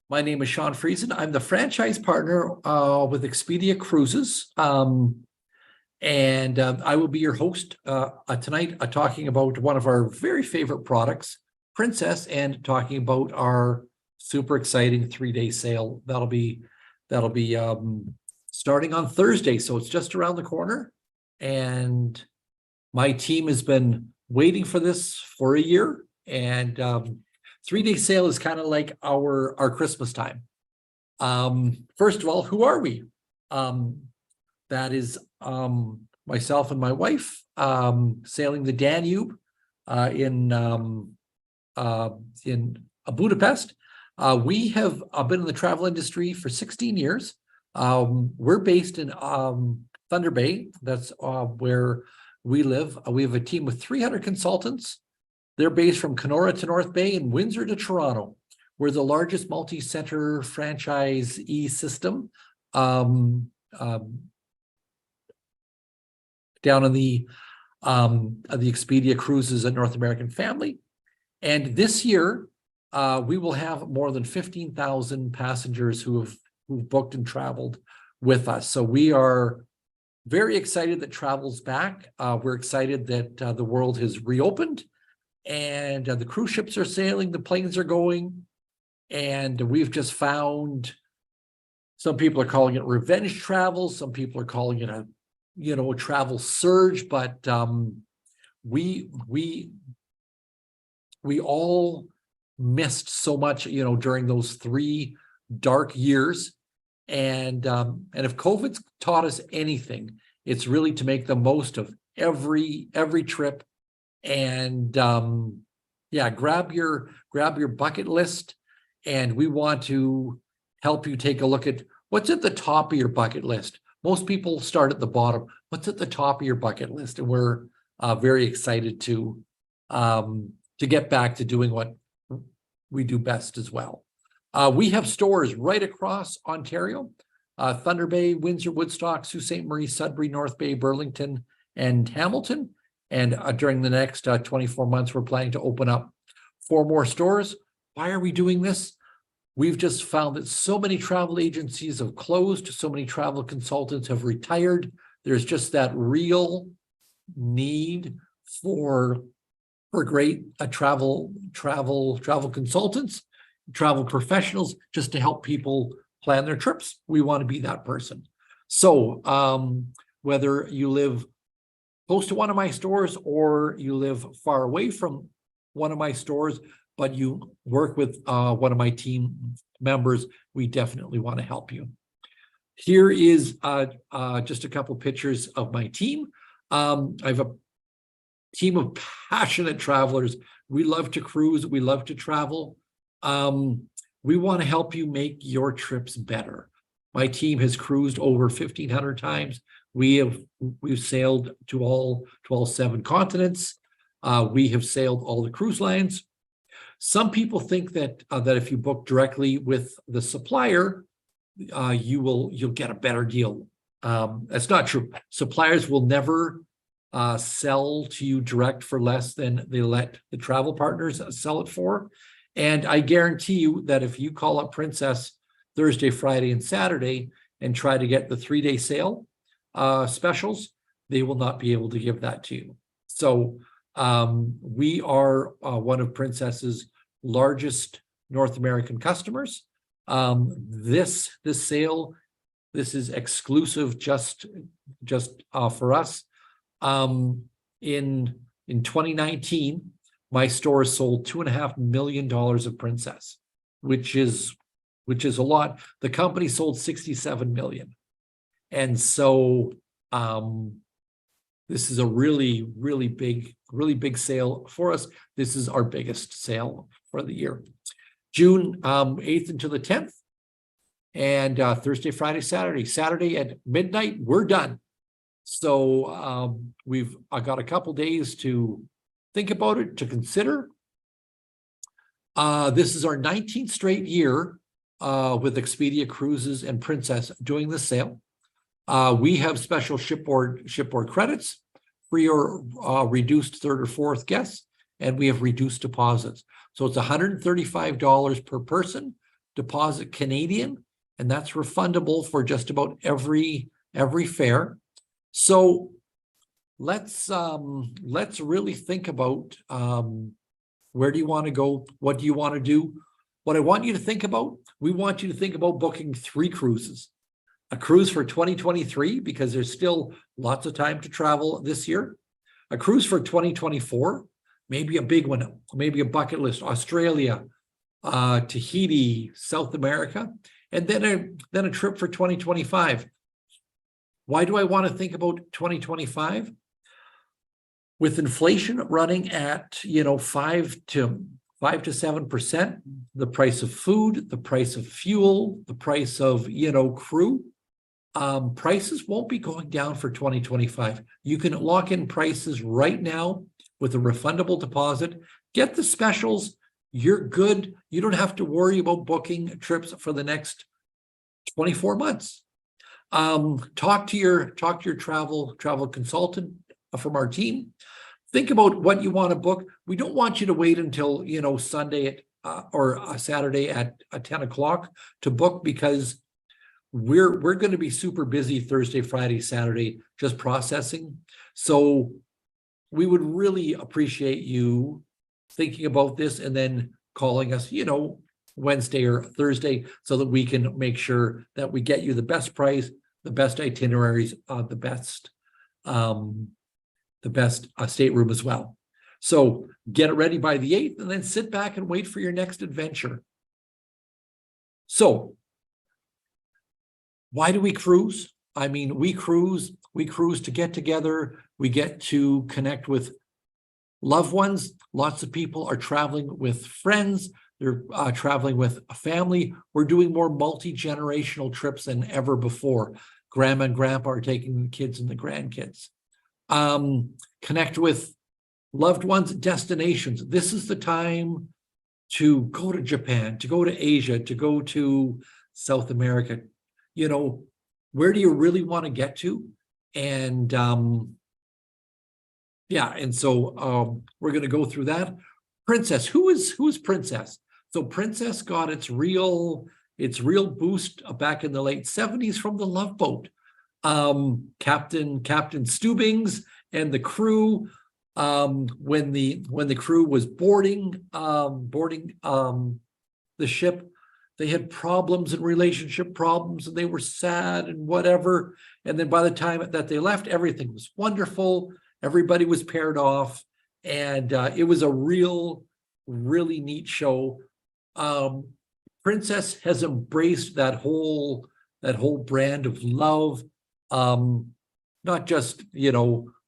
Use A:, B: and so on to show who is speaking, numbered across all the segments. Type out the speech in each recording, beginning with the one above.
A: My name is Sean Friesen. I'm the franchise partner with Expedia Cruises. I will be your host tonight, talking about one of our very favorite products, Princess, and talking about our super exciting 3-day sale. That'll be starting on Thursday, so it's just around the corner. And my team has been waiting for this for a year, and 3-day sale is kind of like our Christmas time. First of all, who are we? That is myself and my wife sailing the Danube in Budapest. We have been in the travel industry for 16 years. We're based in Thunder Bay. That's where we live. We have a team of 300 consultants. They're based from Kenora to North Bay and Windsor to Toronto. We're the largest multi-center franchisee system down in the Expedia Cruises and North American family. And this year, we will have more than 15,000 passengers who've booked and traveled with us. So we are very excited that travel's back. We're excited that the world has reopened, and the cruise ships are sailing, the planes are going, and we've just found, some people are calling it revenge travel, some people are calling it a travel surge, but we all missed so much during those 3 dark years. And if COVID's taught us anything, it's really to make the most of every trip. And grab your bucket list, and we want to help you take a look at what's at the top of your bucket list. Most people start at the bottom. What's at the top of your bucket list? And we're very excited to get back to doing what we do best as well. We have stores right across Ontario: Thunder Bay, Windsor, Woodstock, Sault Ste. Marie, Sudbury, North Bay, Burlington, and Hamilton. And during the next 24 months, we're planning to open up 4 more stores. Why are we doing this? We've just found that so many travel agencies have closed, so many travel consultants have retired. There's just that real need for great travel consultants, travel professionals, just to help people plan their trips. We want to be that person. So whether you live close to one of my stores or you live far away from one of my stores, but you work with one of my team members, we definitely want to help you. Here is just a couple pictures of my team. I have a team of passionate travelers. We love to cruise. We love to travel. We want to help you make your trips better. My team has cruised over 1,500 times. We've sailed to all 7 continents. We have sailed all the cruise lines. Some people think that if you book directly with the supplier, you'll get a better deal. That's not true. Suppliers will never sell to you direct for less than they let the travel partners sell it for. And I guarantee you that if you call up Princess Thursday, Friday, and Saturday and try to get the 3-day sale specials, they will not be able to give that to you. So we are one of Princess's largest North American customers. This sale, this is exclusive just for us. In 2019, my store sold $2.5 million of Princess, which is a lot. The company sold 67 million. And so this is a really big sale for us. This is our biggest sale for the year. June 8th until the 10th, and Thursday, Friday, Saturday at midnight, we're done. So I got a couple days to think about it, to consider. This is our 19th straight year with Expedia Cruises and Princess doing the sale. We have special shipboard credits, free or reduced 3rd or 4th guests, and we have reduced deposits. So it's $135 per person deposit Canadian, and that's refundable for just about every fare. So let's really think about where do you want to go? What do you want to do? What I want you to think about, we want you to think about booking 3 cruises. A cruise for 2023, because there's still lots of time to travel this year. A cruise for 2024, maybe a big one, maybe a bucket list, Australia, Tahiti, South America, and then a trip for 2025. Why do I want to think about 2025? With inflation running at 5 to 7%, the price of food, the price of fuel, the price of crew, prices won't be going down for 2025. You can lock in prices right now with a refundable deposit. Get the specials. You're good. You don't have to worry about booking trips for the next 24 months. Talk to your travel consultant from our team. Think about what you want to book. We don't want you to wait until Sunday or Saturday at 10 o'clock to book, because we're going to be super busy Thursday, Friday, Saturday, just processing. So we would really appreciate you thinking about this and then calling us, Wednesday or Thursday, so that we can make sure that we get you the best price, the best itineraries, the best stateroom as well. So get it ready by the 8th, and then sit back and wait for your next adventure. So why do we cruise? I mean, we cruise to get together. We get to connect with loved ones. Lots of people are traveling with friends. They're traveling with a family. We're doing more multi-generational trips than ever before. Grandma and grandpa are taking the kids and the grandkids. Connect with loved ones, destinations. This is the time to go to Japan, to go to Asia, to go to South America. Where do you really want to get to? And so we're going to go through that. Princess, who is Princess? So Princess got its real boost back in the late 70s from the Love Boat. Captain Stubings and the crew, when the crew was boarding the ship, they had problems and relationship problems, and they were sad and whatever. And then by the time that they left, everything was wonderful. Everybody was paired off, and it was a really neat show. Princess has embraced that whole brand of love, not just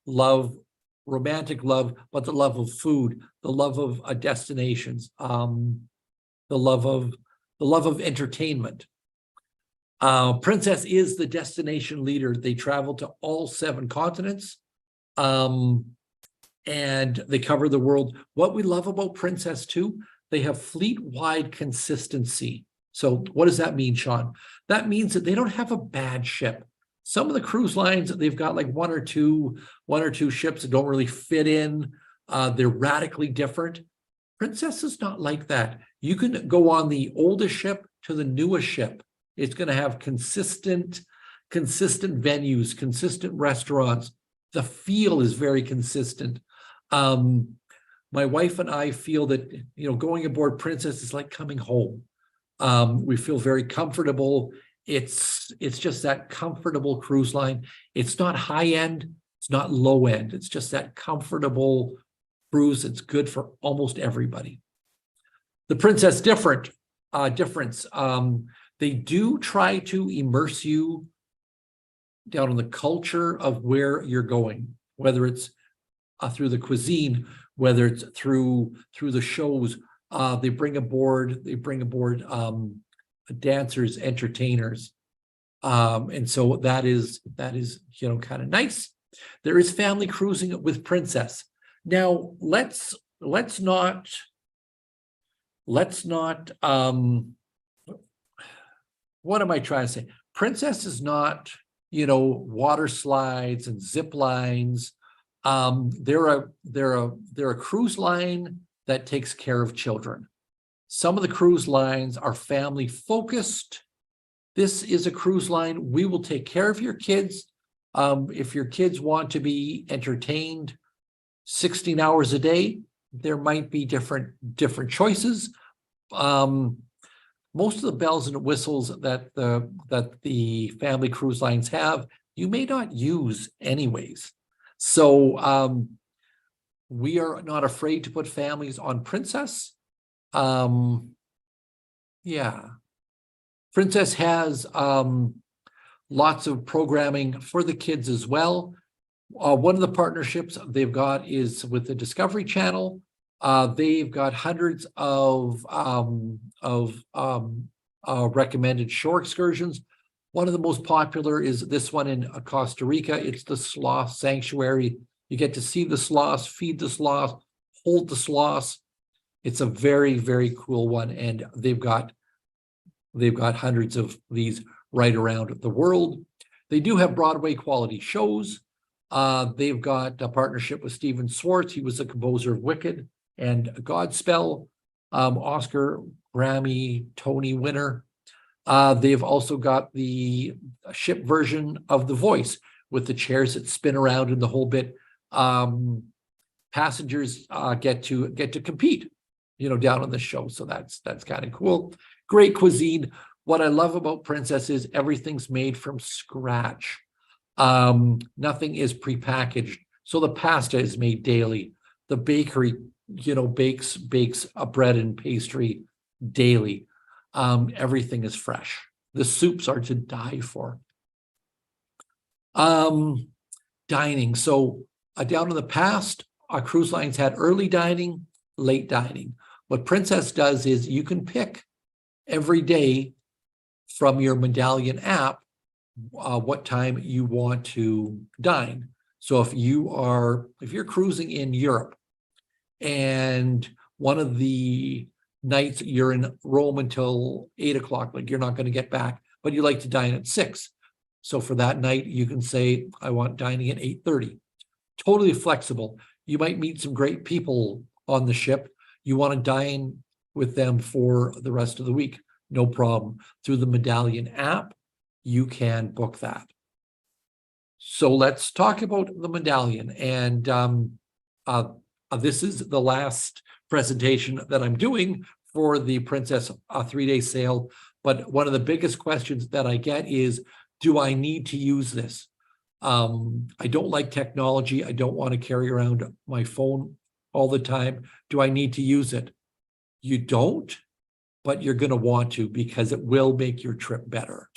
A: love, romantic love, but the love of food, the love of destinations, the love of entertainment. Princess is the destination leader. They travel to all 7 continents, and they cover the world. What we love about Princess too, they have fleet-wide consistency. So what does that mean, Sean? That means that they don't have a bad ship. Some of the cruise lines, they've got like one or two ships that don't really fit in. They're radically different. Princess is not like that. You can go on the oldest ship to the newest ship. It's going to have consistent venues, consistent restaurants. The feel is very consistent. My wife and I feel that, going aboard Princess is like coming home. We feel very comfortable. It's just that comfortable cruise line. It's not high end. It's not low end. It's just that comfortable cruise. It's good for almost everybody. The Princess difference. They do try to immerse you down in the culture of where you're going, whether it's through the cuisine, whether it's through the shows. They bring aboard dancers, entertainers, and so that is kind of nice. There is family cruising with Princess. Now let's not what am I trying to say? Princess is not water slides and zip lines. They're a cruise line that takes care of children. Some of the cruise lines are family focused. This is a cruise line. We will take care of your kids. If your kids want to be entertained 16 hours a day, there might be different choices. Most of the bells and whistles that the family cruise lines have, you may not use anyways. So we are not afraid to put families on Princess. Yeah. Princess has lots of programming for the kids as well. One of the partnerships they've got is with the Discovery Channel. They've got hundreds of recommended shore excursions. One of the most popular is this one in Costa Rica. It's the Sloth Sanctuary. You get to see the sloths, feed the sloths, hold the sloths. It's a very, very cool one, and they've got hundreds of these right around the world. They do have Broadway quality shows. They've got a partnership with Stephen Schwartz. He was the composer of Wicked and Godspell, Oscar, Grammy, Tony winner. They've also got the ship version of The Voice with the chairs that spin around and the whole bit. Passengers get to compete, down on the show. So that's kind of cool. Great cuisine. What I love about Princess is everything's made from scratch. Nothing is prepackaged. So the pasta is made daily. The bakery, bakes a bread and pastry daily. Everything is fresh. The soups are to die for. Dining. So down in the past, our cruise lines had early dining, late dining. What Princess does is you can pick every day from your Medallion app what time you want to dine. So if you're cruising in Europe and one of the nights you're in Rome until 8 o'clock, like you're not going to get back, but you like to dine at 6. So for that night, you can say, I want dining at 8:30. Totally flexible. You might meet some great people on the ship. You want to dine with them for the rest of the week. No problem. Through the Medallion app, you can book that. So let's talk about the Medallion. And this is the last presentation that I'm doing for the Princess 3-day sale. But one of the biggest questions that I get is, do I need to use this? I don't like technology. I don't want to carry around my phone all the time. Do I need to use it? You don't, but you're going to want to, because it will make your trip better.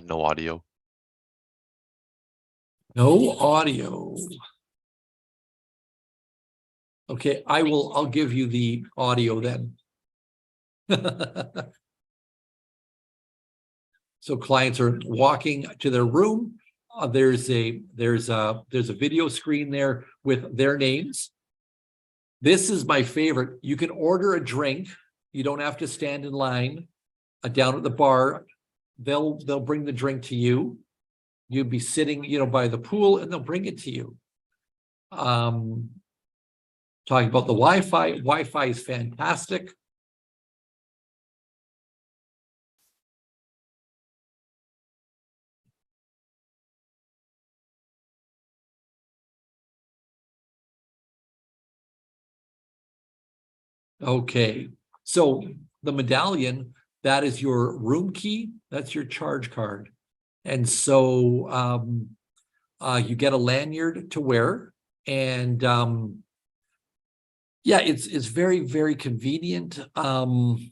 B: No audio.
A: No audio. Okay, I'll give you the audio then. So clients are walking to their room. There's a video screen there with their names. This is my favorite. You can order a drink. You don't have to stand in line down at the bar. They'll bring the drink to you. You'll be sitting, by the pool, and they'll bring it to you. Talking about the Wi-Fi. Wi-Fi is fantastic. Okay, so the Medallion, that is your room key. That's your charge card. And so you get a lanyard to wear, and yeah, it's very, very convenient. I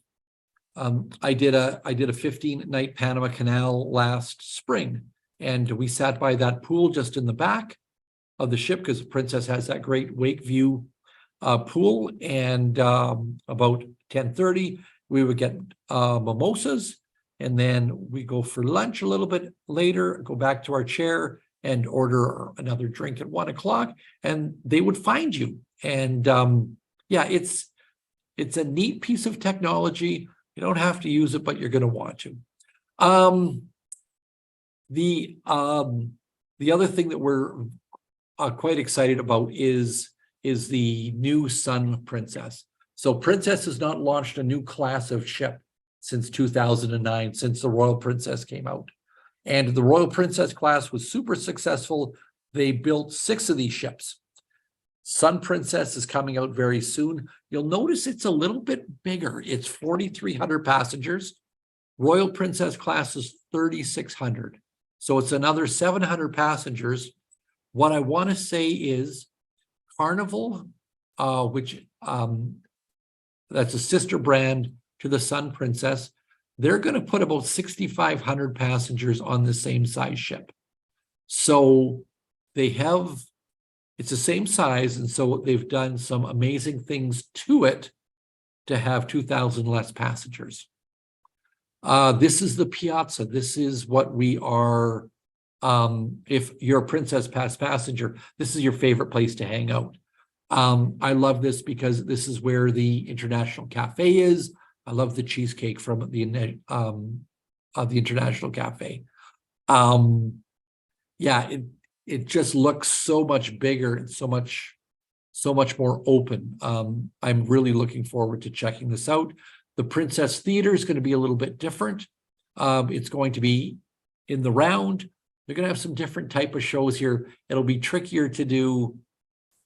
A: did a 15-night Panama Canal last spring, and we sat by that pool just in the back of the ship, because Princess has that great wake view pool. And about 10:30, we would get mimosas, and then we go for lunch a little bit later, go back to our chair and order another drink at 1 o'clock, and they would find you. And yeah, it's a neat piece of technology. You don't have to use it, but you're going to want to. The other thing that we're quite excited about is the new Sun Princess. So Princess has not launched a new class of ship since 2009, since the Royal Princess came out. And the Royal Princess class was super successful. They built 6 of these ships. Sun Princess is coming out very soon. You'll notice it's a little bit bigger. It's 4,300 passengers. Royal Princess class is 3,600. So it's another 700 passengers. What I want to say is Carnival, which that's a sister brand to the Sun Princess, they're going to put about 6,500 passengers on the same size ship. So they have, it's the same size, and so they've done some amazing things to it to have 2,000 less passengers. This is the Piazza. This is what we are. If you're a Princess Pass passenger, this is your favorite place to hang out. I love this because this is where the International Cafe is. I love the cheesecake from the International Cafe. Yeah, it just looks so much bigger and so much more open. I'm really looking forward to checking this out. The Princess Theater is going to be a little bit different. It's going to be in the round. They're going to have some different type of shows here. It'll be trickier to do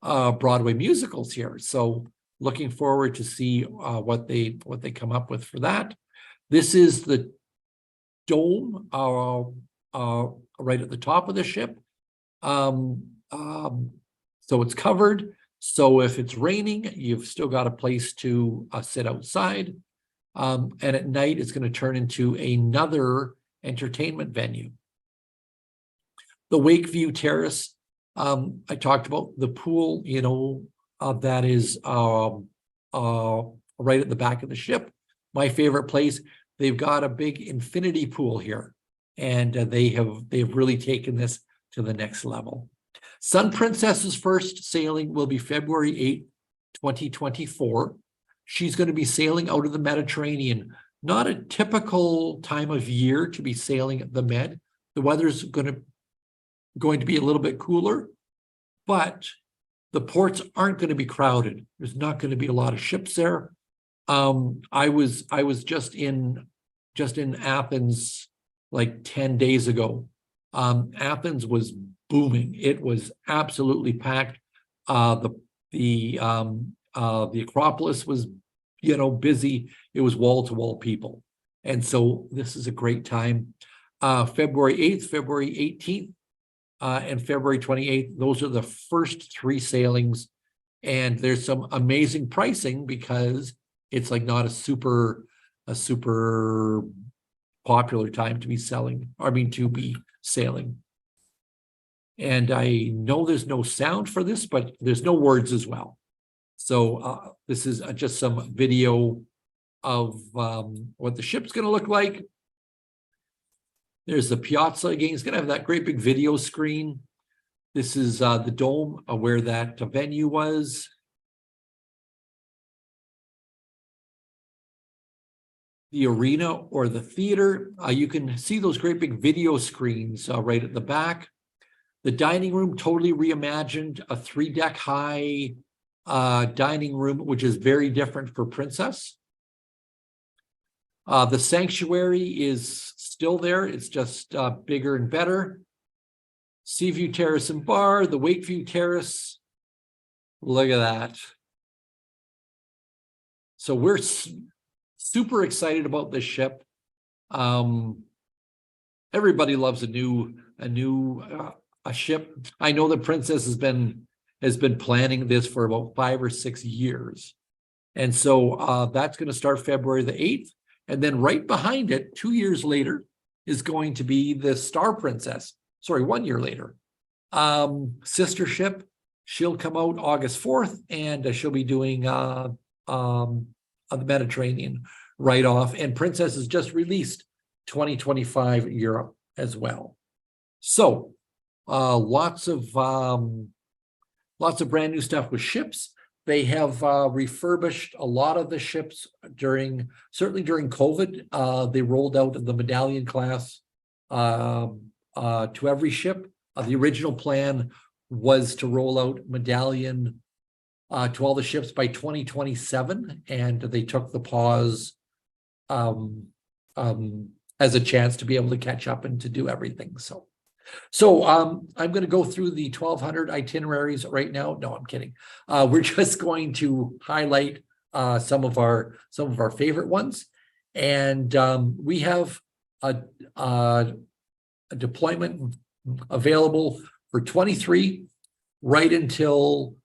A: Broadway musicals here. So looking forward to see what they come up with for that. This is the dome right at the top of the ship. So it's covered. So if it's raining, you've still got a place to sit outside. And at night, it's going to turn into another entertainment venue. The Wakeview Terrace, I talked about the pool, you know, that is right at the back of the ship. My favorite place. They've got a big infinity pool here, and they've really taken this to the next level. Sun Princess's first sailing will be February 8th, 2024. She's going to be sailing out of the Mediterranean. Not a typical time of year to be sailing the Med. The weather's going to be a little bit cooler, but the ports aren't going to be crowded. There's not going to be a lot of ships there. I was just in Athens like 10 days ago. Athens was booming. It was absolutely packed. The Acropolis was, you know, busy. It was wall-to-wall people. And so this is a great time. February 8th, February 18th, and February 28th. Those are the first 3 sailings. And there's some amazing pricing because it's like not a super popular time to be sailing. And I know there's no sound for this, but there's no words as well. So this is just some video of what the ship's going to look like. There's the Piazza again. It's going to have that great big video screen. This is the dome where that venue was. The arena or the theater. You can see those great big video screens right at the back. The dining room, totally reimagined, a 3-deck high dining room, which is very different for Princess. The sanctuary is still there. It's just bigger and better. Seaview Terrace and Bar, the Wakeview Terrace. Look at that. So we're super excited about this ship. Everybody loves a new ship. I know the Princess has been planning this for about 5 or 6 years. And so that's going to start February the 8th. And then right behind it, 2 years later, is going to be the Star Princess. Sorry, 1 year later. Sister ship, she'll come out August 4th, and she'll be doing the Mediterranean right off. And Princess has just released 2025 Europe as well. So lots of brand new stuff with ships. They have refurbished a lot of the ships certainly during COVID. They rolled out the Medallion class to every ship. The original plan was to roll out Medallion to all the ships by 2027, and they took the pause as a chance to be able to catch up and to do everything. So I'm going to go through the 1,200 itineraries right now. No, I'm kidding. We're just going to highlight some of our favorite ones, and we have a deployment available for 23 right until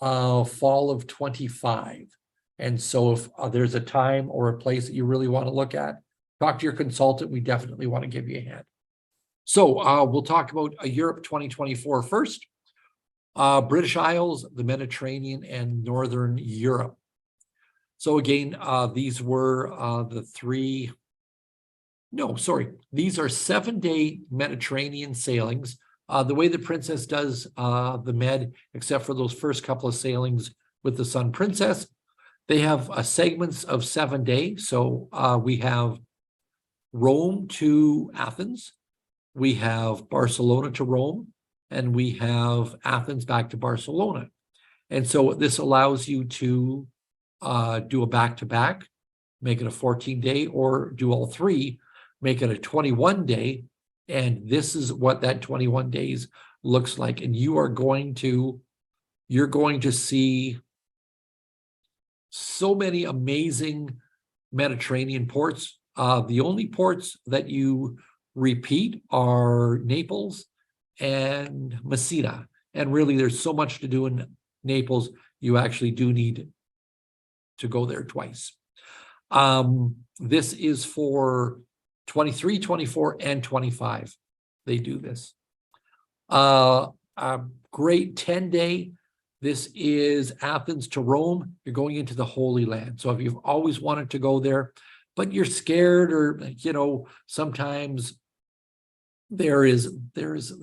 A: fall of 25. And so if there's a time or a place that you really want to look at, talk to your consultant. We definitely want to give you a hand. So we'll talk about Europe 2024 first. British Isles, the Mediterranean, and Northern Europe. So again, these were these are 7-day Mediterranean sailings. The way the Princess does the Med, except for those first couple of sailings with the Sun Princess, they have segments of 7 days. So we have Rome to Athens, we have Barcelona to Rome, and we have Athens back to Barcelona. And so this allows you to do a back-to-back, make it a 14-day, or do all three, make it a 21-day. And this is what that 21 days looks like. And you're going to see so many amazing Mediterranean ports. The only ports that you repeat are Naples and Messina. And really, there's so much to do in Naples, you actually do need to go there twice. This is for 23, 24, and 25. They do this. A great 10-day. This is Athens to Rome. You're going into the Holy Land. So if you've always wanted to go there, but you're scared, or sometimes there's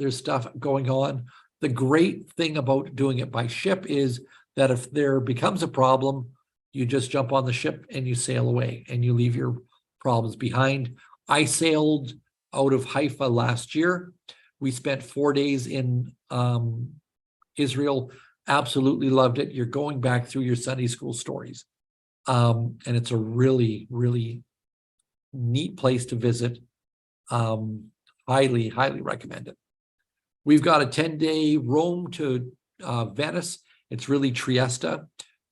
A: stuff going on. The great thing about doing it by ship is that if there becomes a problem, you just jump on the ship and you sail away and you leave your problems behind. I sailed out of Haifa last year. We spent 4 days in Israel. Absolutely loved it. You're going back through your Sunday school stories. And it's a really, really neat place to visit. Highly, highly recommend it. We've got a 10-day Rome to Venice. It's really Trieste.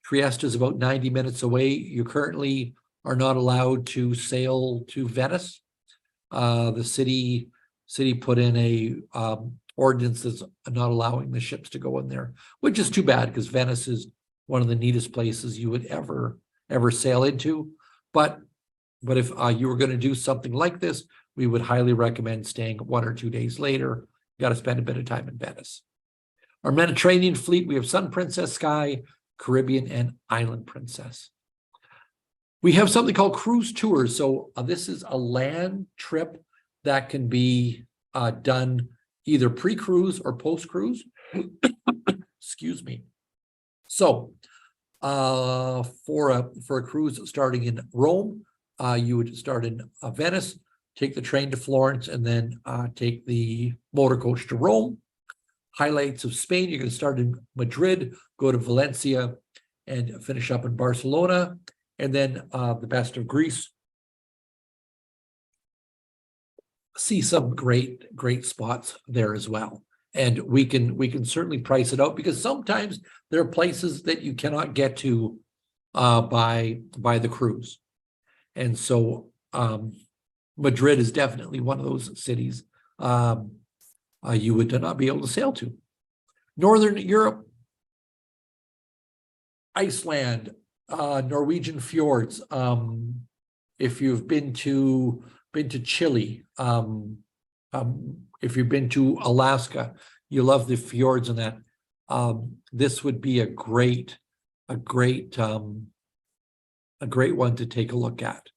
A: Trieste is about 90 minutes away. You currently are not allowed to sail to Venice. The city put in a ordinance that's not allowing the ships to go in there, which is too bad because Venice is one of the neatest places you would ever sail into. But if you were going to do something like this, we would highly recommend staying 1 or 2 days later. You got to spend a bit of time in Venice. Our Mediterranean fleet, we have Sun Princess, Sky, Caribbean, and Island Princess. We have something called cruise tours. So this is a land trip that can be done either pre-cruise or post-cruise. Excuse me. So for a cruise starting in Rome, you would start in Venice, take the train to Florence, and then take the motor coach to Rome. Highlights of Spain, you're going to start in Madrid, go to Valencia, and finish up in Barcelona. And then the best of Greece. See some great spots there as well. And we can certainly price it out, because sometimes there are places that you cannot get to by the cruise. And so Madrid is definitely one of those cities you would not be able to sail to. Northern Europe, Iceland, Norwegian fjords. If you've been to Chile, if you've been to Alaska, you love the fjords and that. This would be a great one to take a look at.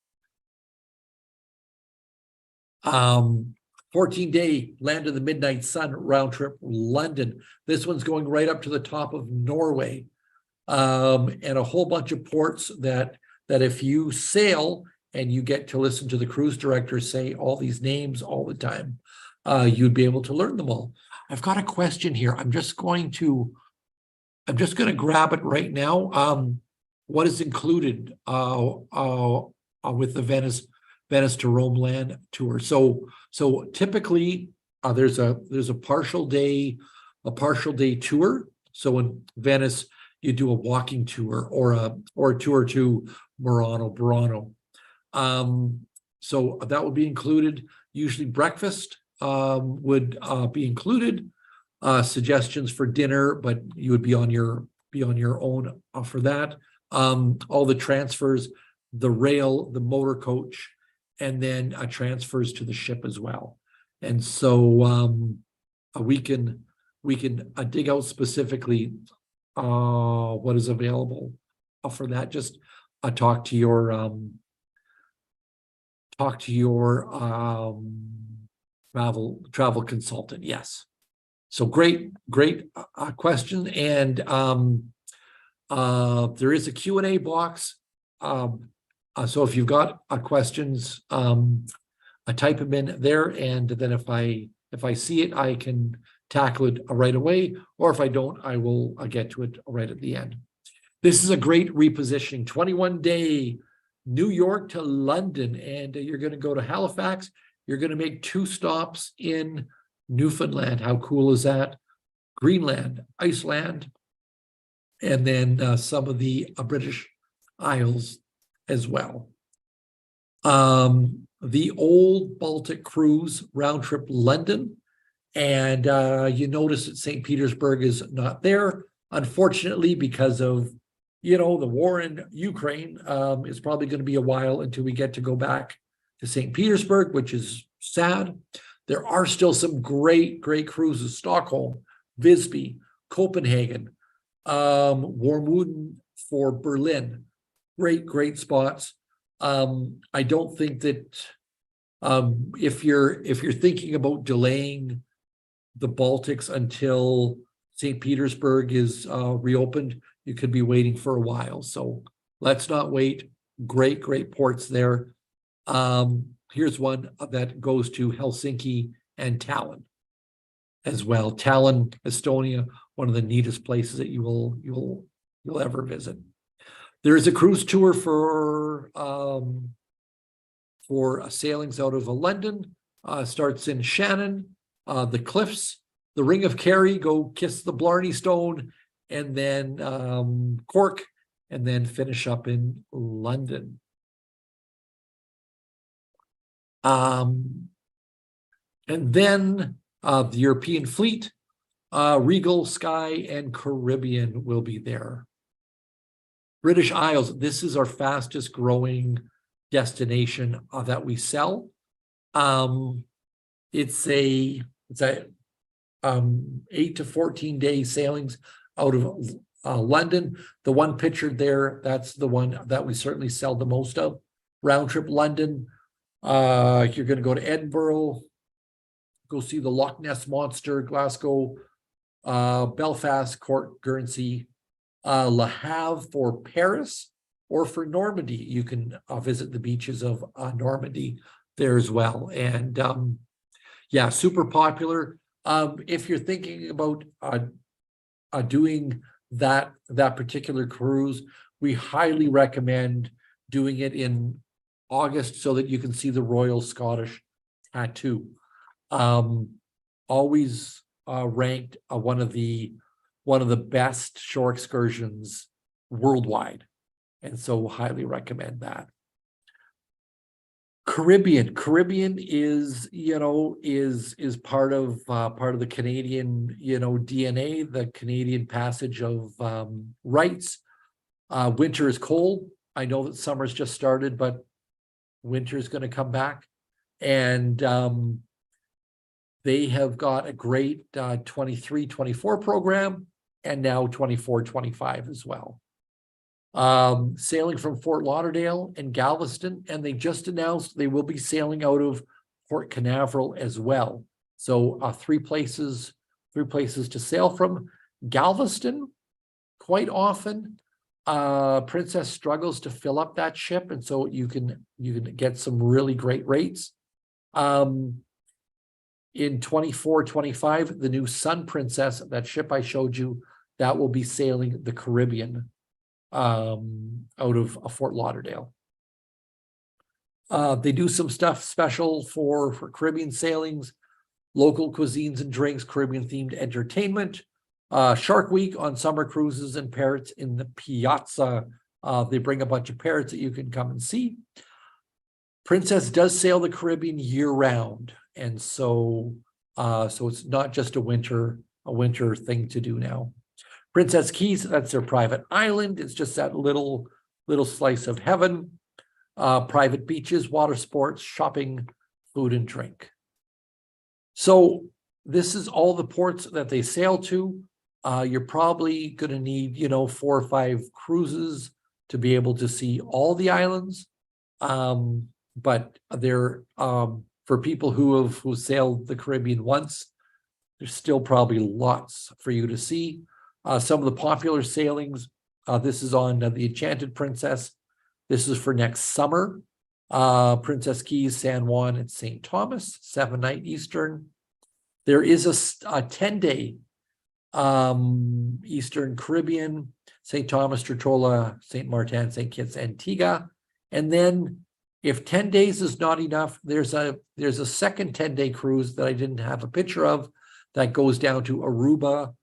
A: 14-day Land of the Midnight Sun round trip London. This one's going right up to the top of Norway, and a whole bunch of ports that if you sail and you get to listen to the cruise director say all these names all the time, you'd be able to learn them all. I've got a question here. I'm just going to grab it right now. What is included with the Venice to Rome land tour? So typically there's a partial day tour. So in Venice, you do a walking tour or a tour to Burano. So that would be included. Usually breakfast would be included. Suggestions for dinner, but you would be on your own for that. All the transfers, the rail, the motor coach, and then transfers to the ship as well. And so we can dig out specifically what is available for that. Just talk to your travel consultant. Yes. So great question. And there is a Q&A box. So if you've got questions, I type them in there, and then if I see it, I can tackle it right away, or if I don't, I will get to it right at the end. This is a great repositioning, 21-day New York to London, and you're going to go to Halifax. You're going to make 2 stops in Newfoundland. How cool is that? Greenland, Iceland, and then some of the British Isles as well. The old Baltic cruise round trip London, and you notice that St. Petersburg is not there, unfortunately, because of the war in Ukraine. It's probably going to be a while until we get to go back to St. Petersburg, which is sad. There are still some great cruises: Stockholm, Visby, Copenhagen, Warmuden for Berlin. Great spots. I don't think that if you're thinking about delaying the Baltics until St. Petersburg is reopened, you could be waiting for a while. So let's not wait. Great ports there. Here's one that goes to Helsinki and Tallinn as well. Tallinn, Estonia, one of the neatest places that you'll ever visit. There is a cruise tour for sailings out of London. Starts in Shannon, the Cliffs, the Ring of Kerry, go kiss the Blarney Stone, and then Cork, and then finish up in London. And then the European fleet, Regal, Sky, and Caribbean will be there. British Isles, this is our fastest growing destination that we sell. It's 8 to 14 day sailings out of London. The one pictured there, that's the one that we certainly sell the most of. Round trip London. You're going to go to Edinburgh, go see the Loch Ness Monster, Glasgow, Belfast, Cork, Guernsey, Le Havre for Paris, or for Normandy. You can visit the beaches of Normandy there as well. And yeah, super popular. If you're thinking about doing that particular cruise, we highly recommend doing it in August so that you can see the Royal Scottish Tattoo. Always ranked one of the best shore excursions worldwide, and so highly recommend that. Caribbean is part of the Canadian DNA, the Canadian passage of rights. Winter is cold. I know that summer's just started, but winter is going to come back, and they have got a great 23-24 program, and now 24-25 as well. Sailing from Fort Lauderdale and Galveston, and they just announced they will be sailing out of Port Canaveral as well. So 3 places to sail from. Galveston, quite often, Princess struggles to fill up that ship, and so you can get some really great rates. In 24-25, the new Sun Princess, that ship I showed you, that will be sailing the Caribbean out of Fort Lauderdale. They do some stuff special for Caribbean sailings, local cuisines and drinks, Caribbean themed entertainment, Shark Week on summer cruises, and parrots in the Piazza. They bring a bunch of parrots that you can come and see. Princess does sail the Caribbean year round, and so it's not just a winter thing to do now. Princess Keys, that's their private island. It's just that little slice of heaven. Private beaches, water sports, shopping, food and drink. So this is all the ports that they sail to. You're probably going to need, 4 or 5 cruises to be able to see all the islands. But they're for people who sailed the Caribbean once, there's still probably lots for you to see. Some of the popular sailings, this is on the Enchanted Princess. This is for next summer. Princess Keys, San Juan, and St. Thomas, 7-night Eastern. There is a 10-day Eastern Caribbean, St. Thomas, Tortola, St. Martin, St. Kitts, Antigua. And then if 10 days is not enough, there's a second 10-day cruise that I didn't have a picture of that goes down to Aruba,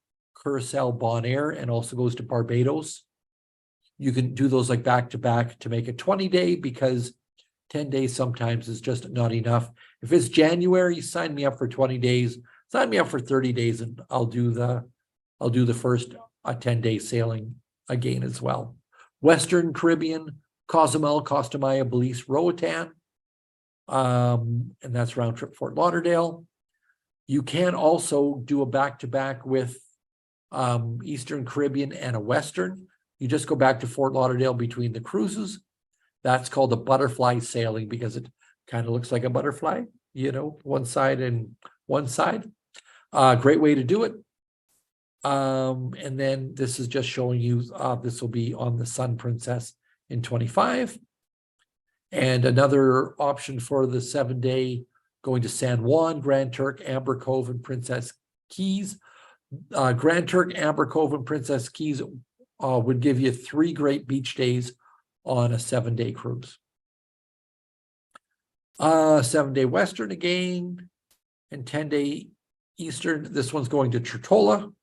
A: Curacao, Bonaire, and also goes to Barbados. You can do those like back to back to make a 20-day, because 10 days sometimes is just not enough. If it's January, sign me up for 20 days, sign me up for 30 days, and I'll do the first 10-day sailing again as well. Western Caribbean, Cozumel, Costa Maya, Belize, Roatan, and that's round trip Fort Lauderdale. You can also do a back-to-back with Eastern Caribbean and a Western. You just go back to Fort Lauderdale between the cruises. That's called a butterfly sailing, because it kind of looks like a butterfly, one side and one side. Great way to do it. And then this is just showing you, this will be on the Sun Princess in 25. And another option for the 7-day, going to San Juan, Grand Turk, Amber Cove, and Princess Keys. Grand Turk, Amber Cove, and Princess Keys would give you 3 great beach days on a 7-day cruise. 7-day Western again, and 10-day Eastern. This one's going to Tortola.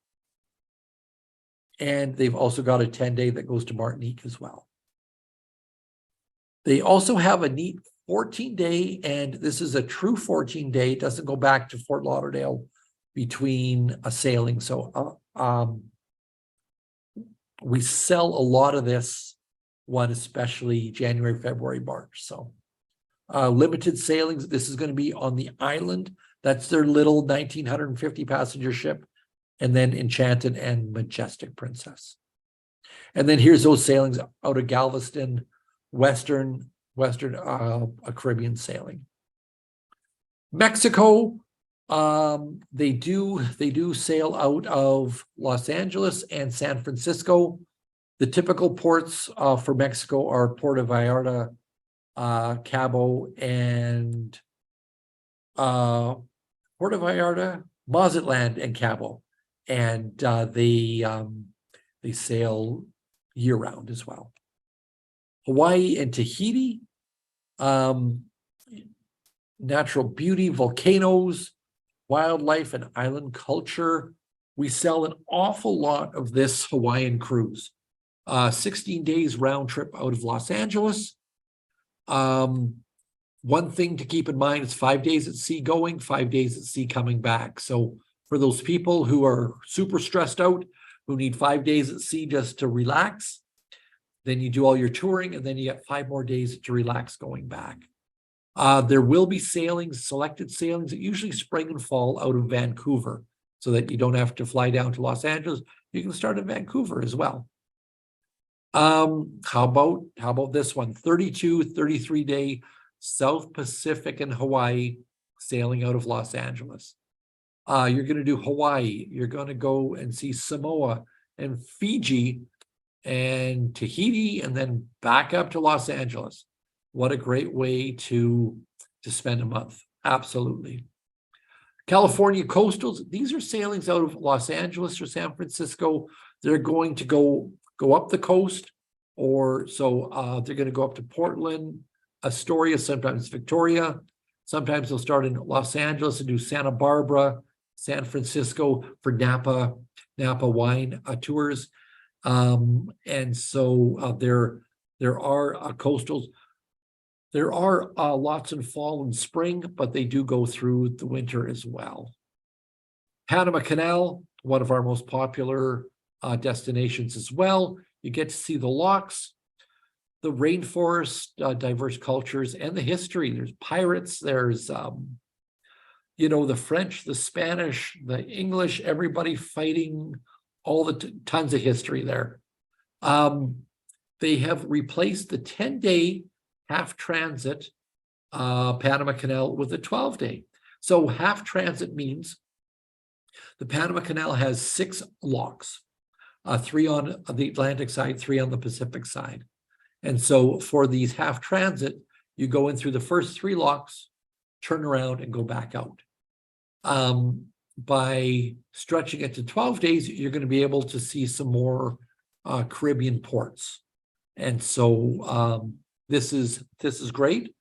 A: And they've also got a 10-day that goes to Martinique as well. They also have a neat 14-day, and this is a true 14-day. It doesn't go back to Fort Lauderdale between a sailing. So we sell a lot of this one, especially January, February, March. So limited sailings. This is going to be on the island. That's their little 1,950 passenger ship. And then Enchanted and Majestic Princess. And then here's those sailings out of Galveston, Western a Caribbean sailing. Mexico, they do sail out of Los Angeles and San Francisco. The typical ports for Mexico are Puerto Vallarta, Cabo, and Puerto Vallarta, Mazatlan, and Cabo. And they sail year-round as well. Hawaii and Tahiti, natural beauty, volcanoes, wildlife, and island culture. We sell an awful lot of this Hawaiian cruise. 16 days round trip out of Los Angeles. One thing to keep in mind is 5 days at sea going, 5 days at sea coming back. So for those people who are super stressed out, who need 5 days at sea just to relax, then you do all your touring, and then you get 5 more days to relax going back. There will be sailings, selected sailings, usually spring and fall out of Vancouver, so that you don't have to fly down to Los Angeles. You can start in Vancouver as well. How about this one? 33-day South Pacific and Hawaii sailing out of Los Angeles. You're going to do Hawaii. You're going to go and see Samoa and Fiji and Tahiti, and then back up to Los Angeles. What a great way to spend a month. Absolutely. California coastals, these are sailings out of Los Angeles or San Francisco. They're going to go up the coast, or they're going to go up to Portland, Astoria, sometimes Victoria. Sometimes they'll start in Los Angeles and do Santa Barbara, San Francisco for Napa wine tours. And so there are coastals. There are lots in fall and spring, but they do go through the winter as well. Panama Canal, one of our most popular destinations as well. You get to see the locks, the rainforest, diverse cultures, and the history. There's pirates, there's, the French, the Spanish, the English, everybody fighting, all the tons of history there. They have replaced the 10-day half transit Panama Canal with a 12-day. So half transit means the Panama Canal has 6 locks, 3 on the Atlantic side, 3 on the Pacific side. And so for these half transit, you go in through the first 3 locks, turn around and go back out. By stretching it to 12 days, you're going to be able to see some more Caribbean ports. And so this is great,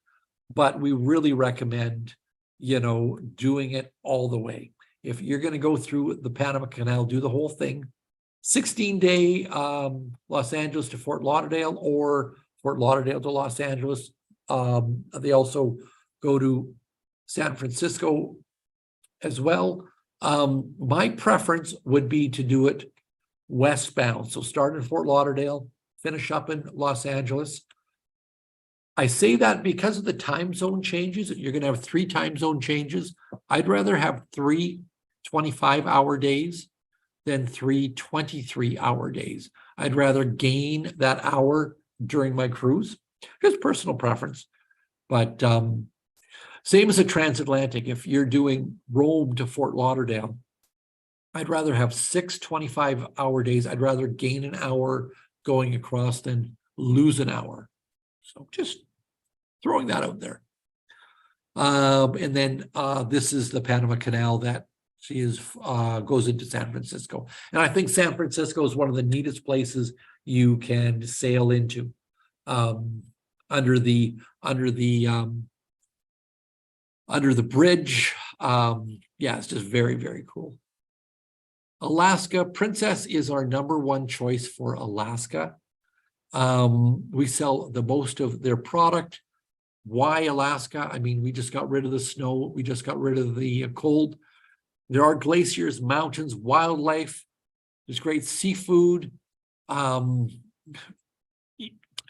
A: but we really recommend, doing it all the way. If you're going to go through the Panama Canal, do the whole thing. 16-day Los Angeles to Fort Lauderdale, or Fort Lauderdale to Los Angeles. They also go to San Francisco as well. My preference would be to do it westbound. So start in Fort Lauderdale, finish up in Los Angeles. I say that because of the time zone changes. You're going to have 3 time zone changes. I'd rather have 3 25-hour days than 3 23-hour days. I'd rather gain that hour during my cruise. Just personal preference. But same as a transatlantic. If you're doing Rome to Fort Lauderdale, I'd rather have 6 25-hour days. I'd rather gain an hour going across than lose an hour. So just throwing that out there. And then this is the Panama Canal that goes into San Francisco. And I think San Francisco is one of the neatest places you can sail into. Under the bridge. Yeah, it's just very, very cool. Alaska, Princess is our #1 choice for Alaska. We sell the most of their product. Why Alaska? I mean, we just got rid of the snow. We just got rid of the cold. There are glaciers, mountains, wildlife. There's great seafood.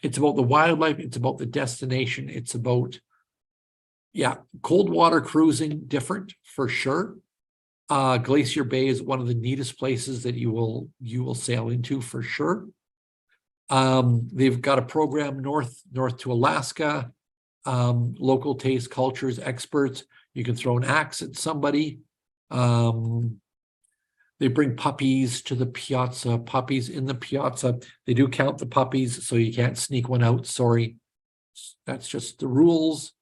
A: It's about the wildlife. It's about the destination. It's about, cold water cruising, different for sure. Glacier Bay is one of the neatest places that you will sail into for sure. They've got a program north to Alaska. Local taste, cultures, experts. You can throw an axe at somebody. They bring puppies to the piazza, puppies in the piazza. They do count the puppies, so you can't sneak one out. Sorry. That's just the rules.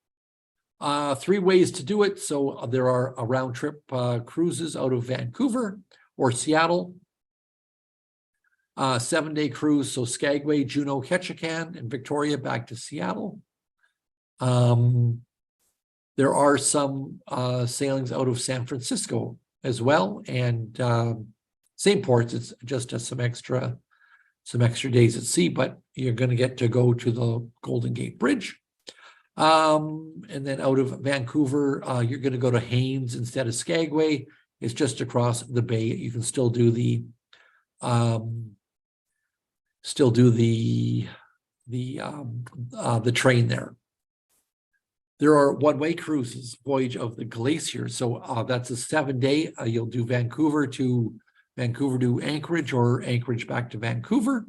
A: 3 ways to do it. So there are round trip cruises out of Vancouver or Seattle. 7-day cruise. So Skagway, Juneau, Ketchikan, and Victoria back to Seattle. There are some sailings out of San Francisco as well, and same ports. It's just some extra days at sea, but you're going to get to go to the Golden Gate Bridge. And then out of Vancouver, you're going to go to Haines instead of Skagway. It's just across the bay. You can still do the train there. There are one-way cruises, Voyage of the Glacier. So that's a 7-day. You'll do Vancouver to Anchorage, or Anchorage back to Vancouver.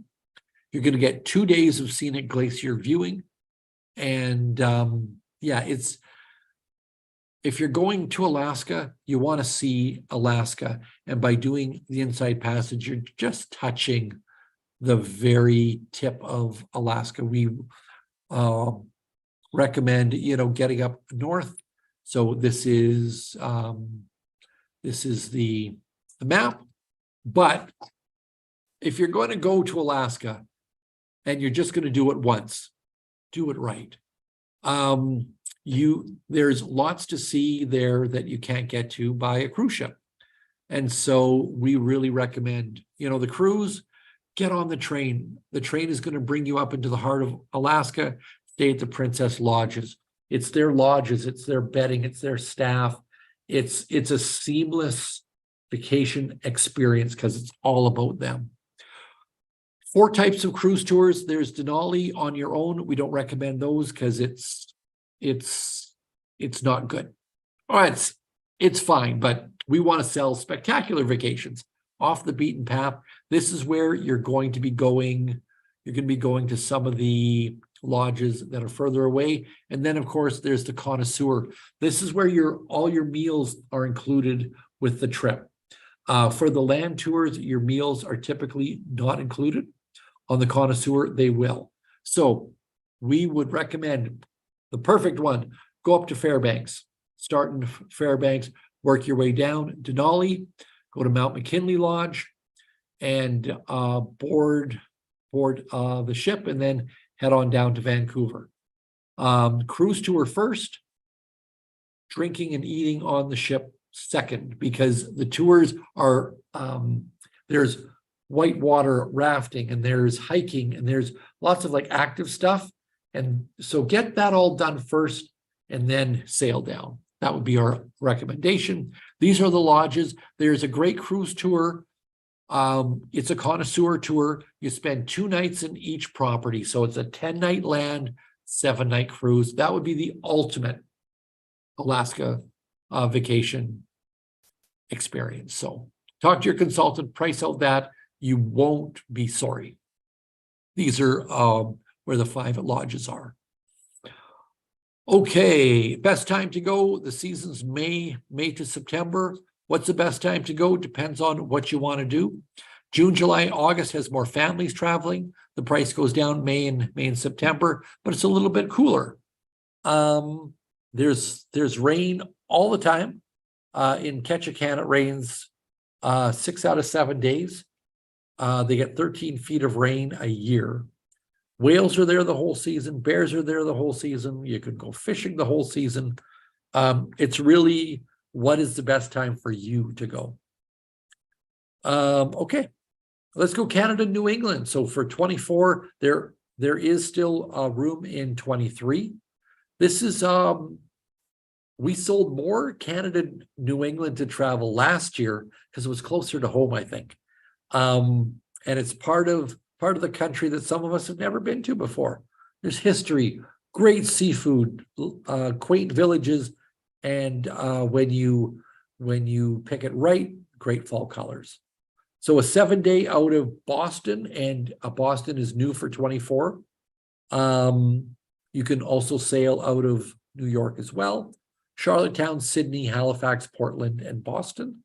A: You're going to get 2 days of scenic glacier viewing. And if you're going to Alaska, you want to see Alaska. And by doing the Inside Passage, you're just touching the very tip of Alaska. We recommend, getting up north. So this is This is the map. But if you're going to go to Alaska and you're just going to do it once, do it right. There's lots to see there that you can't get to by a cruise ship. And so we really recommend, the cruise, get on the train. The train is going to bring you up into the heart of Alaska, stay at the Princess Lodges. It's their lodges, it's their bedding, it's their staff. It's a seamless vacation experience because it's all about them. 4 types of cruise tours. There's Denali on your own. We don't recommend those because it's not good. All right, it's fine, but we want to sell spectacular vacations off the beaten path. This is where you're going to be going. You're going to be going to some of the lodges that are further away. And then, of course, there's the Connoisseur. This is where all your meals are included with the trip. For the land tours, your meals are typically not included. On the Connoisseur, they will. So we would recommend the perfect one, go up to Fairbanks, start in Fairbanks, work your way down Denali, go to Mount McKinley Lodge, and board the ship, and then head on down to Vancouver. Cruise tour first, drinking and eating on the ship second, because the tours are, there's whitewater rafting and there's hiking and there's lots of active stuff. And so get that all done first and then sail down. That would be our recommendation. These are the lodges. There's a great cruise tour. It's a Connoisseur tour. You spend 2 nights in each property. So it's a 10-night land, 7-night cruise. That would be the ultimate Alaska vacation experience. So talk to your consultant, price out that. You won't be sorry. These are where the 5 lodges are. Okay, best time to go. The season's May to September. What's the best time to go? Depends on what you want to do. June, July, August has more families traveling. The price goes down May and September, but it's a little bit cooler. There's rain all the time. In Ketchikan, it rains 6 out of 7 days. They get 13 feet of rain a year. Whales are there the whole season. Bears are there the whole season. You can go fishing the whole season. It's really, what is the best time for you to go? Okay, let's go Canada, New England. So for 24, there is still room in 23. This is, we sold more Canada, New England to travel last year because it was closer to home, I think. And it's part of the country that some of us have never been to before. There's history, great seafood, quaint villages, and when you pick it right, great fall colors. So a 7-day out of Boston, and Boston is new for 24. You can also sail out of New York as well. Charlottetown, Sydney, Halifax, Portland, and Boston.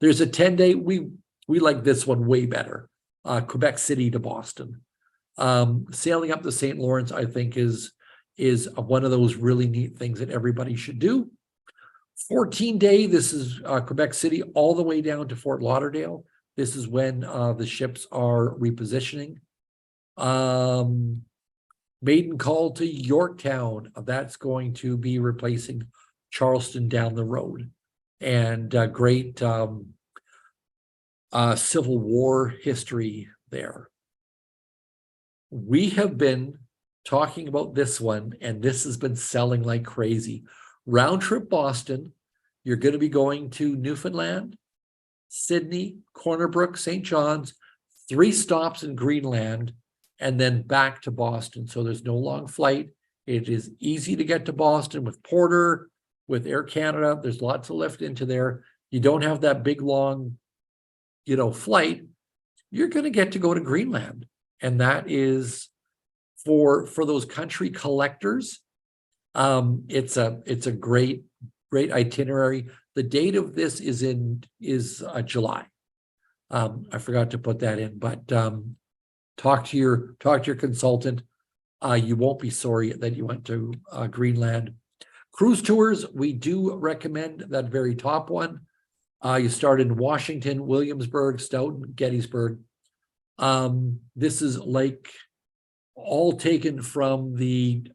A: There's a 10-day, we like this one way better. Quebec City to Boston. Sailing up the St. Lawrence, I think, is one of those really neat things that everybody should do. 14-day, this is Quebec City all the way down to Fort Lauderdale. This is when the ships are repositioning. Maiden call to Yorktown. That's going to be replacing Charleston down the road. And great Civil War history there. We have been talking about this one, and this has been selling like crazy. Round trip Boston, you're going to be going to Newfoundland, Sydney, Corner Brook, St. John's, 3 stops in Greenland, and then back to Boston. So there's no long flight. It is easy to get to Boston with Porter, with Air Canada. There's lots of lift into there. You don't have that big, long, flight. You're going to get to go to Greenland. And that is for those country collectors. It's a great itinerary. The date of this is July. I forgot to put that in, but talk to your consultant. You won't be sorry that you went to Greenland. Cruise tours, we do recommend that very top one. You start in Washington, Williamsburg, Stoughton, Gettysburg. This is like all taken from the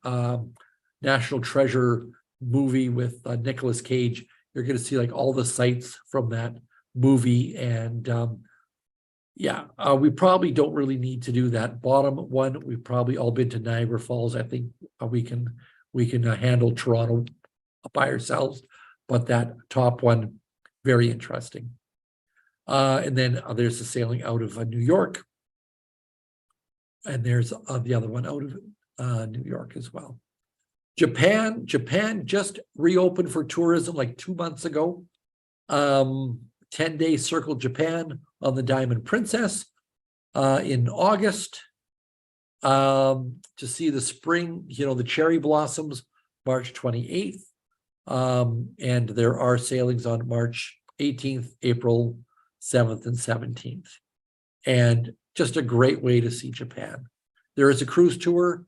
A: National Treasure movie with Nicolas Cage. You're going to see like all the sights from that movie. And we probably don't really need to do that bottom one. We've probably all been to Niagara Falls. I think we can handle Toronto by ourselves, but that top one, very interesting. And then there's the sailing out of New York. And there's the other one out of New York as well. Japan just reopened for tourism like 2 months ago. 10-day Circle Japan on the Diamond Princess in August. To see the spring, the cherry blossoms, March 28th. And there are sailings on March 18th, April 7th and 17th. And just a great way to see Japan. There is a cruise tour,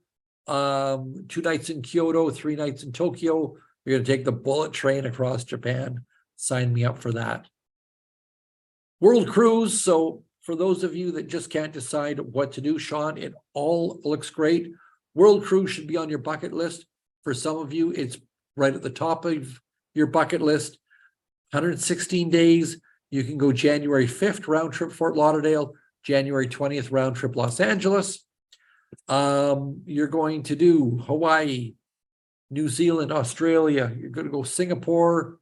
A: 2 nights in Kyoto, 3 nights in Tokyo. You're going to take the bullet train across Japan. Sign me up for that. World Cruise. So for those of you that just can't decide what to do, Sean, it all looks great. World Cruise should be on your bucket list. For some of you, it's right at the top of your bucket list. 116 days. You can go January 5th, round trip Fort Lauderdale, January 20th, round trip Los Angeles. You're going to do Hawaii, New Zealand, Australia. You're going to go Singapore,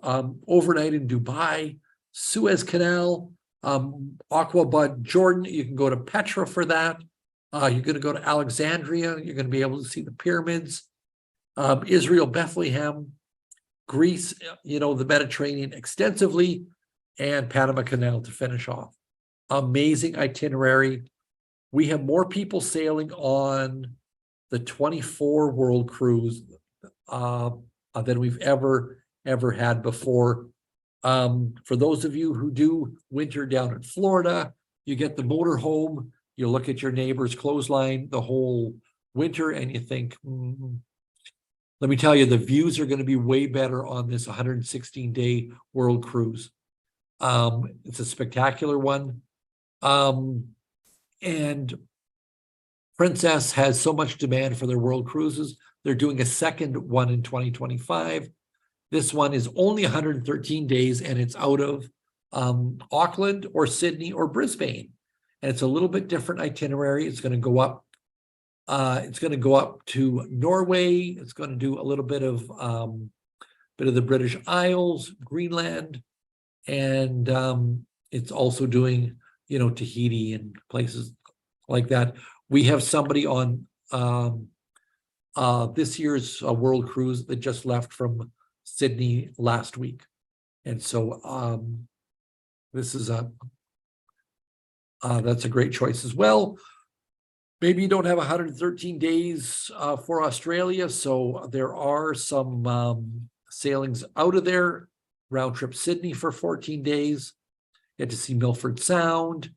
A: overnight in Dubai, Suez Canal, Aqaba, Jordan. You can go to Petra for that. You're going to go to Alexandria. You're going to be able to see the pyramids. Israel, Bethlehem, Greece, the Mediterranean extensively, and Panama Canal to finish off. Amazing itinerary. We have more people sailing on the 24 World Cruise than we've ever had before. For those of you who do winter down in Florida, you get the motor home, you look at your neighbor's clothesline the whole winter and you think, let me tell you, the views are going to be way better on this 116-day World Cruise. It's a spectacular one. And Princess has so much demand for their world cruises. They're doing a second one in 2025. This one is only 113 days and it's out of Auckland or Sydney or Brisbane. And it's a little bit different itinerary. It's going to go up. It's going to go up to Norway. It's going to do a little bit of the British Isles, Greenland, and it's also doing, Tahiti and places like that. We have somebody on this year's World Cruise that just left from Sydney last week. And so this is that's a great choice as well. Maybe you don't have 113 days for Australia, so there are some sailings out of there. Round trip Sydney for 14 days. Get to see Milford Sound.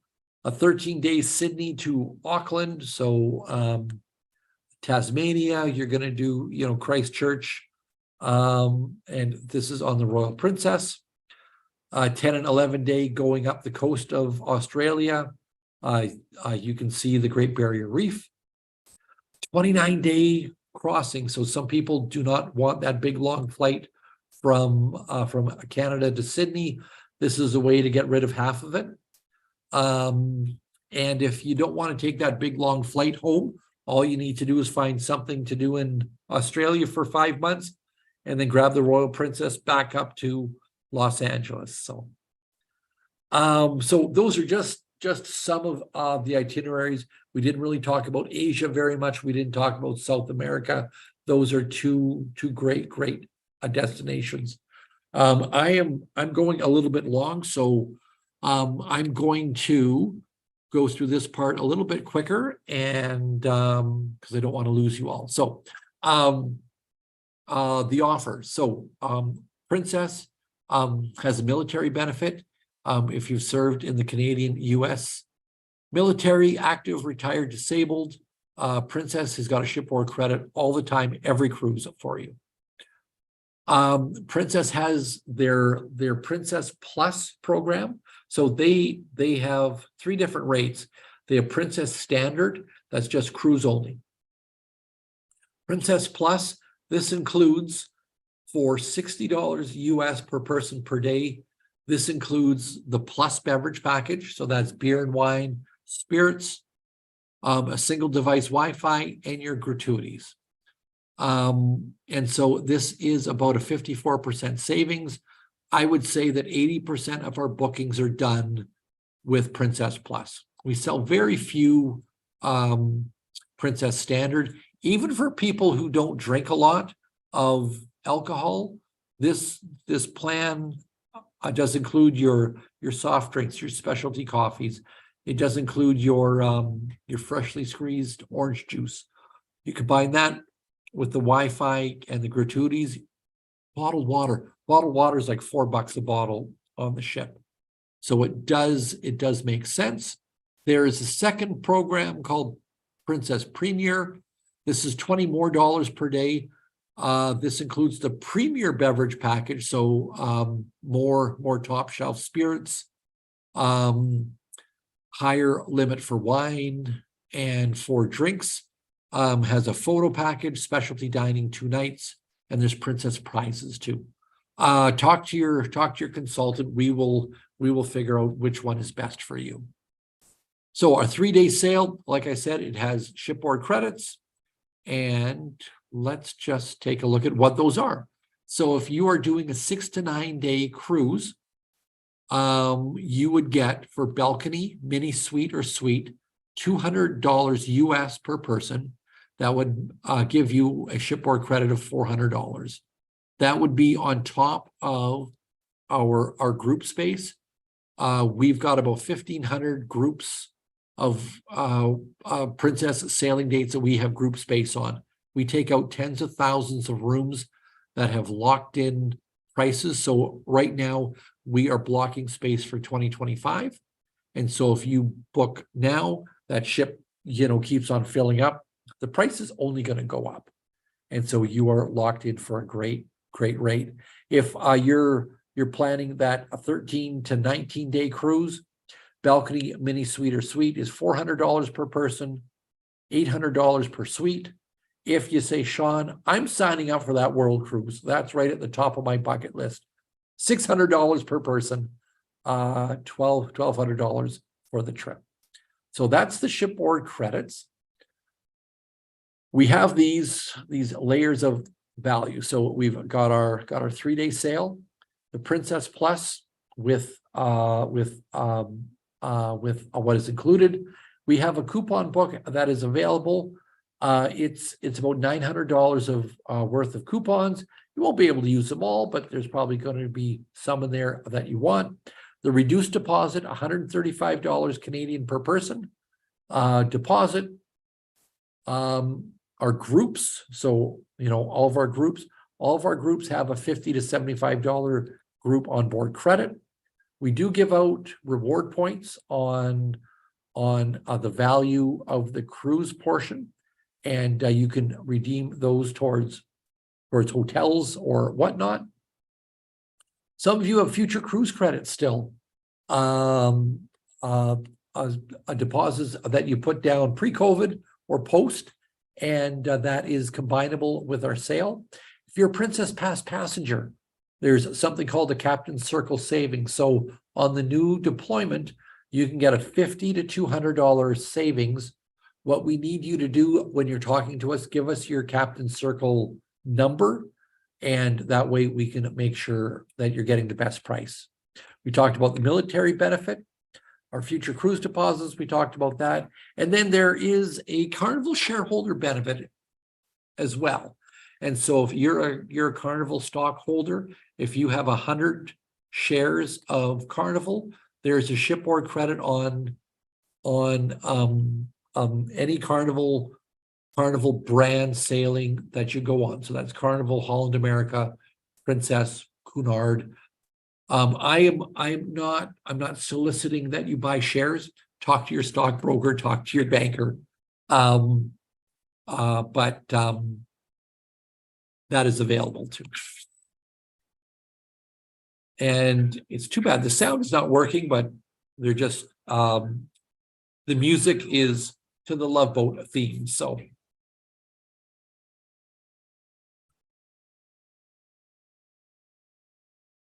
A: A 13-day Sydney to Auckland. So Tasmania, you're going to do, Christchurch. And this is on the Royal Princess. 10 and 11-day going up the coast of Australia. You can see the Great Barrier Reef. 29-day crossing. So some people do not want that big long flight from Canada to Sydney. This is a way to get rid of half of it. And if you don't want to take that big long flight home, all you need to do is find something to do in Australia for 5 months and then grab the Royal Princess back up to Los Angeles. So those are just some of the itineraries. We didn't really talk about Asia very much. We didn't talk about South America. Those are two great destinations. I'm going a little bit long, so I'm going to go through this part a little bit quicker, and because I don't want to lose you all. So the offer. So Princess has a military benefit. If you've served in the Canadian, U.S. military, active, retired, disabled, Princess has got a shipboard credit all the time, every cruise for you. Princess has their Princess Plus program. So they have 3 different rates. They have Princess Standard, that's just cruise only. Princess Plus, this includes for $60 US per person per day. This includes the Plus beverage package. So that's beer and wine, spirits, a single device Wi-Fi, and your gratuities. And so this is about a 54% savings. I would say that 80% of our bookings are done with Princess Plus. We sell very few Princess Standard. Even for people who don't drink a lot of alcohol, this plan does include your soft drinks, your specialty coffees. It does include your freshly squeezed orange juice. You combine that with the Wi-Fi and the gratuities. Bottled water is like $4 a bottle on the ship. So it does make sense. There is a second program called Princess Premier. This is $20 more per day. This includes the Premier beverage package, so more top shelf spirits, higher limit for wine and for drinks. Has a photo package, specialty dining 2 nights, and there's Princess prizes too. Talk to your consultant. We will figure out which one is best for you. So our 3-day sale, like I said, it has shipboard credits, and let's just take a look at what those are. So if you are doing a 6 to 9 day cruise, you would get for balcony, mini suite or suite, $200 US per person. That would give you a shipboard credit of $400. That would be on top of our group space. We've got about 1,500 groups of Princess sailing dates that we have group space on. We take out tens of thousands of rooms that have locked in prices. So right now we are blocking space for 2025. And so if you book now, that ship, keeps on filling up, the price is only going to go up. And so you are locked in for a great rate. If you're planning that a 13 to 19 day cruise, balcony, mini suite or suite is $400 per person, $800 per suite. If you say, Sean, I'm signing up for that world cruise, that's right at the top of my bucket list, $600 per person, $1,200 for the trip. So that's the shipboard credits. We have these layers of value. So we've got our 3-day sale, the Princess Plus with what is included. We have a coupon book that is available. It's about $900 of worth of coupons. You won't be able to use them all, but there's probably going to be some in there that you want. The reduced deposit, $135 Canadian per person. Deposit. Our groups, so all of our groups have a $50 to $75 group onboard credit. We do give out reward points on the value of the cruise portion, and you can redeem those towards hotels or whatnot. Some of you have future cruise credits still. Deposits that you put down pre-COVID or post, and that is combinable with our sale. If you're a Princess Pass passenger, there's something called the Captain's Circle savings. So on the new deployment, you can get a $50 to $200 savings. What we need you to do when you're talking to us, give us your Captain's Circle number, and that way we can make sure that you're getting the best price. We talked about the military benefit, our future cruise deposits, we talked about that. And then there is a Carnival shareholder benefit as well. And so if you're a Carnival stockholder, if you have 100 shares of Carnival, there's a shipboard credit on any Carnival brand sailing that you go on. So that's Carnival, Holland America, Princess, Cunard. I'm not soliciting that you buy shares. Talk to your stockbroker, talk to your banker. But that is available too. And it's too bad the sound is not working, but they're just the music is to the Love Boat theme. So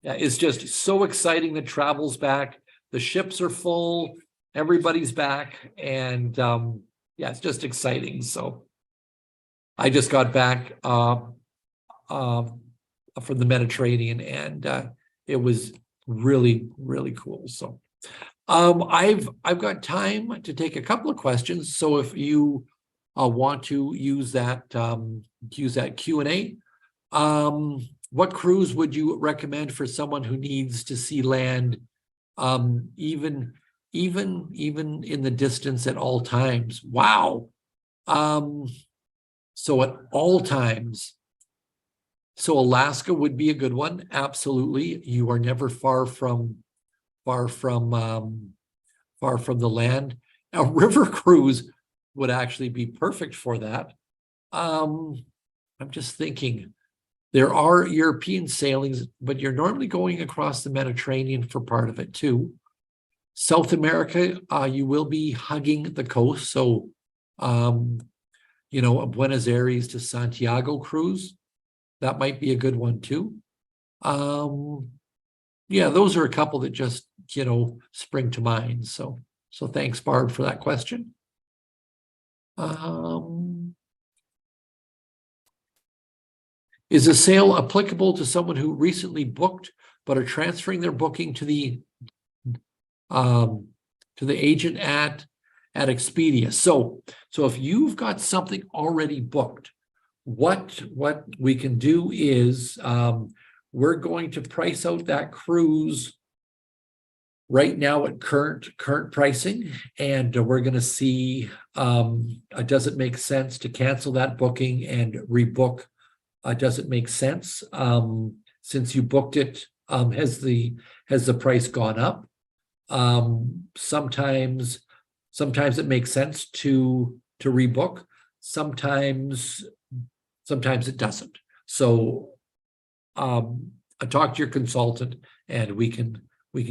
A: yeah, it's just so exciting that travel's back. The ships are full, everybody's back, and yeah, it's just exciting. So I just got back from the Mediterranean, and it was really, really cool. So I've got time to take a couple of questions. So if you want to use that Q&A, what cruise would you recommend for someone who needs to see land, even in the distance at all times? Wow. So at all times. So Alaska would be a good one. Absolutely. You are never far from the land. A river cruise would actually be perfect for that. I'm just thinking, there are European sailings, but you're normally going across the Mediterranean for part of it too. South America, you will be hugging the coast. So, you know, a Buenos Aires to Santiago cruise, that might be a good one too. Yeah, those are a couple that just, you know, spring to mind. So thanks, Barb, for that question. Is a sale applicable to someone who recently booked but are transferring their booking to the agent at Expedia? So if you've got something already booked, what we can do is we're going to price out that cruise right now at current pricing, and we're going to see does it make sense to cancel that booking and rebook? Does it make sense since you booked it? Has the price gone up? Sometimes it makes sense to rebook. Sometimes it doesn't. So talk to your consultant, and we can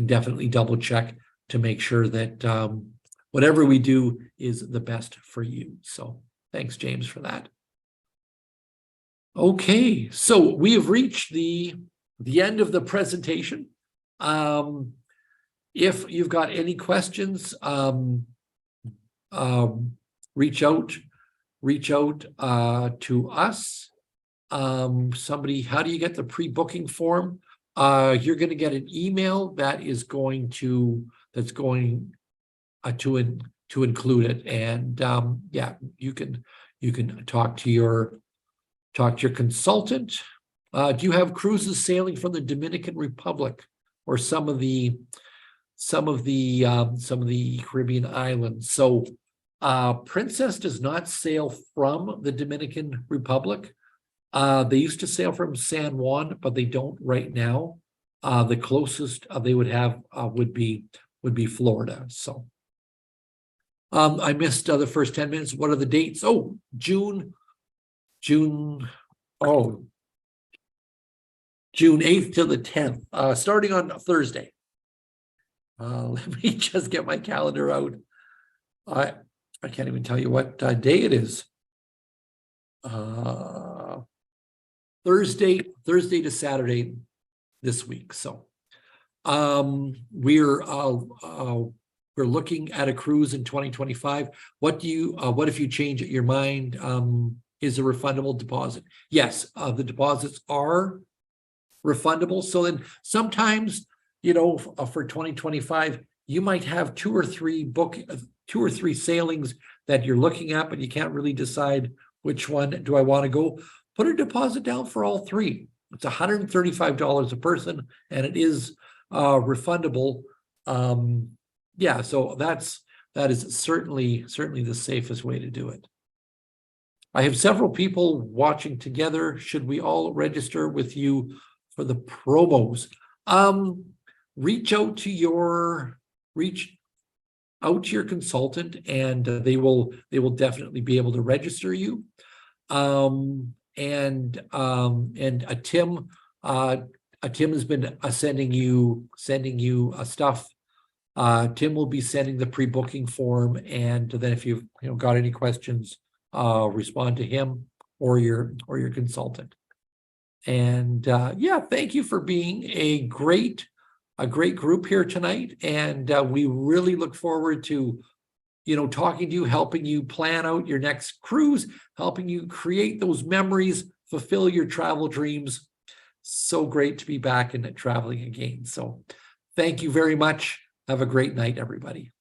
A: definitely double check to make sure that whatever we do is the best for you. So thanks, James, for that. Okay, so we have reached the end of the presentation. If you've got any questions, reach out to us. Somebody, how do you get the pre-booking form? You're going to get an email that is going to include it, and yeah, you can talk to your consultant. Do you have cruises sailing from the Dominican Republic or some of the Caribbean islands? So Princess does not sail from the Dominican Republic. They used to sail from San Juan, but they don't right now. The closest they would have would be Florida. So I missed the first 10 minutes. What are the dates? Oh, June 8th to the 10th, starting on Thursday. Let me just get my calendar out. I can't even tell you what day it is. Thursday to Saturday this week. So we're looking at a cruise in 2025. What if you change your mind? Is a refundable deposit? Yes, the deposits are refundable. So then sometimes, you know, for 2025, you might have two or three sailings that you're looking at, but you can't really decide which one do I want to go. Put a deposit down for all three. It's $135 a person, and it is refundable. Yeah, so that is certainly the safest way to do it. I have several people watching together. Should we all register with you for the promos? Reach out to your consultant, and they will definitely be able to register you. And Tim Tim has been sending you stuff. Tim will be sending the pre-booking form, and then if you've got any questions, respond to him or your consultant. And yeah, thank you for being a great group here tonight, and we really look forward to talking to you, helping you plan out your next cruise, helping you create those memories, fulfill your travel dreams. So great to be back and traveling again. So thank you very much. Have a great night, everybody.